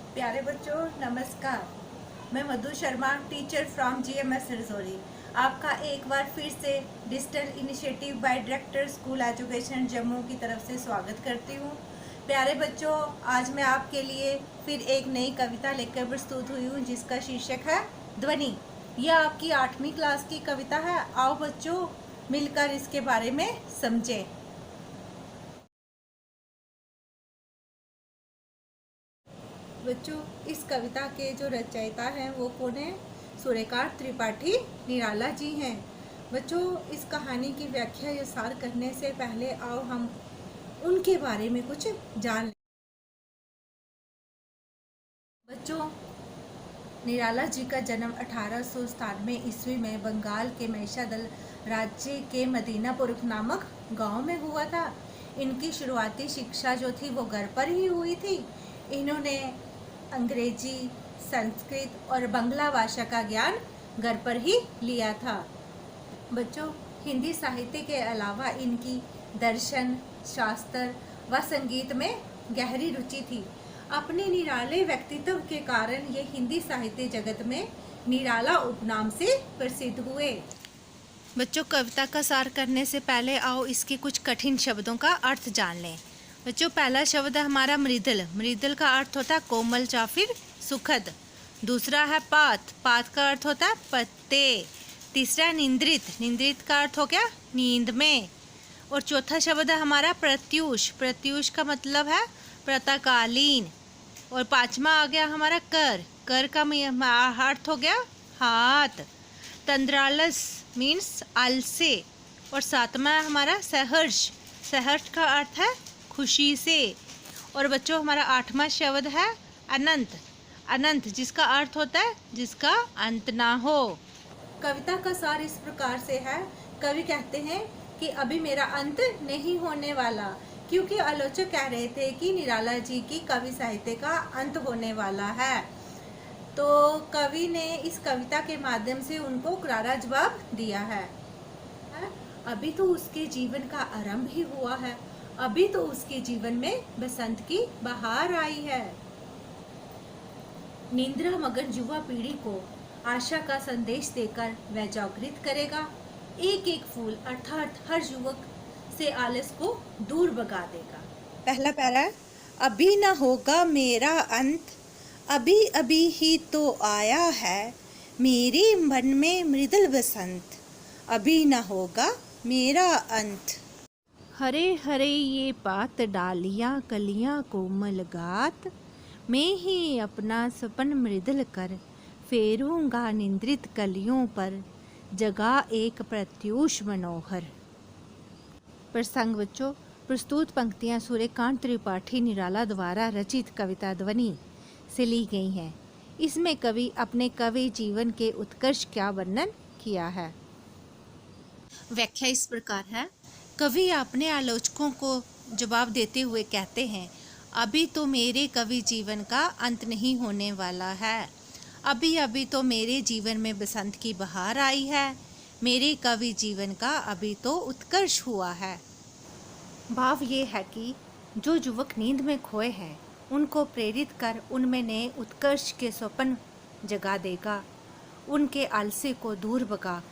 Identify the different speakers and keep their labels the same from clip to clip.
Speaker 1: प्यारे बच्चों नमस्कार। मैं Madhu Sharma, teacher from GMS Rajouri, आपका एक बार फिर से digital initiative by director school education Jammu की तरफ से स्वागत करती हूँ। प्यारे बच्चों, आज मैं आपके लिए फिर एक नई कविता लेकर प्रस्तुत हुई हूँ जिसका शीर्षक है ध्वनि। यह आपकी 8वीं क्लास की कविता है। आओ बच्चों मिलकर इसके बारे में समझें। बच्चों, इस कविता के जो रचयिता हैं वो कौन है? सूर्यकांत त्रिपाठी निराला जी हैं। बच्चों, इस कहानी की व्याख्या या सार करने से पहले आओ हम उनके बारे में कुछ जान लें। बच्चों, निराला जी का जन्म 1897 ईस्वी में बंगाल के महिषादल राज्य के मदीनापुर नामक गांव में हुआ था। इनकी शुरुआती शिक्षा जो थी वो घर पर ही हुई थी। इन्होंने अंग्रेजी, संस्कृत और बांग्ला भाषा का ज्ञान घर पर ही लिया था। बच्चों, हिंदी साहित्य के अलावा इनकी दर्शन, शास्त्र व संगीत में गहरी रुचि थी। अपने निराले व्यक्तित्व के कारण ये हिंदी साहित्य जगत में निराला उपनाम से प्रसिद्ध हुए। बच्चों, कविता का सार करने से पहले आओ इसके कुछ कठिन शब्दों का अर्थ जान लें। बच्चों, पहला शब्द है हमारा मृदल। मृदल का अर्थ होता है कोमल या फिर सुखद। दूसरा है पात। पात का अर्थ होता है पत्ते। तीसरा है निंद्रित। निंद्रित का अर्थ हो गया नींद में। और चौथा शब्द है हमारा प्रत्यूष। प्रत्यूष का मतलब है प्रातःकालीन। और पांचवा आ गया हमारा कर। कर का अर्थ हो गया हाथ। तंद्रालस मीन्स आलसे। और सातवां है हमारा सहर्ष। सहर्ष का अर्थ है खुशी से। और बच्चों, हमारा 8वां शब्द है अनंत। अनंत जिसका अर्थ होता है जिसका अंत ना हो। कविता का सार इस प्रकार से है। कवि कहते हैं कि अभी मेरा अंत नहीं होने वाला, क्योंकि आलोचक कह रहे थे कि निराला जी की कवि साहित्य का अंत होने वाला है। तो कवि ने इस कविता के माध्यम से उनको करारा जवाब दिया है। अभी तो उसके जीवन का आरंभ ही हुआ है। अभी तो उसके जीवन में बसंत की बहार आई है। निंद्रा मगन युवा पीढ़ी को आशा का संदेश देकर वह जागृत करेगा। एक एक फूल अर्थात हर युवक से आलस को दूर भगा देगा। पहला पैरा है, अभी न होगा मेरा अंत, अभी अभी ही तो आया है मेरे मन में मृदुल बसंत, अभी न होगा मेरा अंत। हरे हरे ये पात डालियां कलियां कोमल गात, मैं ही अपना सपन मृदुल कर फेरूंगा निंद्रित कलियों पर, जगा एक प्रत्यूष मनोहर। प्रसंग बच्चों, प्रस्तुत पंक्तियां सूर्यकांत त्रिपाठी निराला द्वारा रचित कविता ध्वनि से ली गई हैं। इसमें कवि अपने कवि जीवन के उत्कर्ष का वर्णन किया है। व्याख्या इस प्रकार है। कवि अपने आलोचकों को जवाब देते हुए कहते हैं, अभी तो मेरे कवि जीवन का अंत नहीं होने वाला है। अभी अभी तो मेरे जीवन में बसंत की बहार आई है। मेरे कवि जीवन का अभी तो उत्कर्ष हुआ है। भाव ये है कि जो युवक नींद में खोए हैं उनको प्रेरित कर उनमें नए उत्कर्ष के स्वप्न जगा देगा। उनके आलस्य को दूर भगा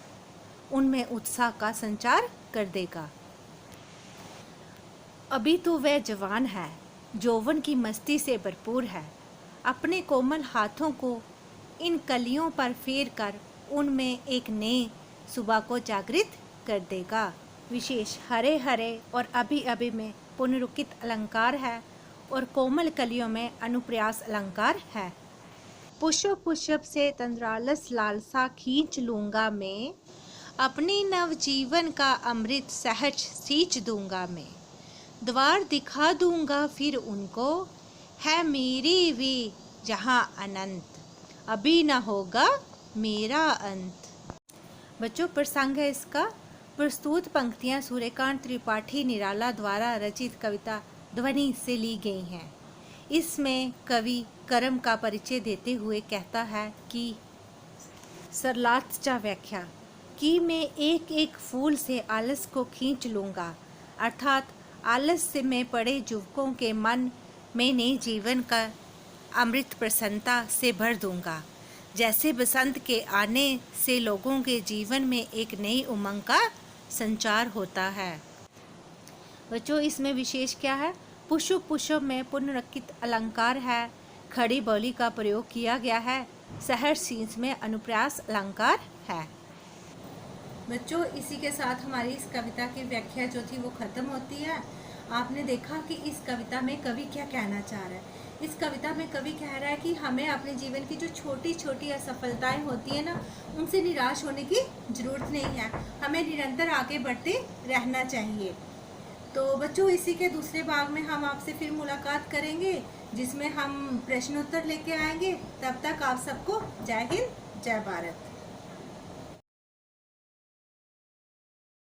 Speaker 1: उनमें उत्साह का संचार कर देगा। अभी तो वह जवान है, यौवन की मस्ती से भरपूर है। अपने कोमल हाथों को इन कलियों पर फेर कर उनमें एक नए सुबह को जागृत कर देगा। विशेष हरे हरे और अभी अभी में पुनरुक्ति अलंकार है और कोमल कलियों में अनुप्रास अलंकार है। पुष्प पुष्प से तंद्रालस लालसा खींच लूंगा मैं, अपने नवजीवन का अमृत सहज सींच दूंगा मैं। द्वार दिखा दूंगा फिर उनको, है मेरे वे जहां अनंत, अभी न होगा मेरा अंत। बच्चों, प्रसंग है इसका। प्रस्तुत पंक्तियां सूर्यकांत त्रिपाठी निराला द्वारा रचित कविता ध्वनि से ली गई हैं। इसमें कवि कर्म का परिचय देते हुए कहता है कि सरलात्चा व्याख्या कि मैं एक एक फूल से आलस को खींच लूँगा, अर्थात आलस्य में पड़े युवकों के मन में नए जीवन का अमृत प्रसन्नता से भर दूंगा। जैसे बसंत के आने से लोगों के जीवन में एक नई उमंग का संचार होता है। बच्चों, इसमें विशेष क्या है? पुष्प पुष्प में पुनरुक्ति अलंकार है। खड़ी बोली का प्रयोग किया गया है। सहर शीर्ष में अनुप्रास अलंकार है। बच्चों, इसी के साथ हमारी इस कविता की व्याख्या जो थी वो खत्म होती है। आपने देखा कि इस कविता में कवि क्या कहना चाह रहा है। इस कविता में कवि कह रहा है कि हमें अपने जीवन की जो छोटी छोटी असफलताएं होती है ना, उनसे निराश होने की जरूरत नहीं है। हमें निरंतर आगे बढ़ते रहना चाहिए। तो बच्चों, इसी के दूसरे भाग में हम आपसे फिर मुलाकात करेंगे, जिसमें हम प्रश्नोत्तर लेके आएंगे। तब तक आप सबको जय हिंद, जय भारत।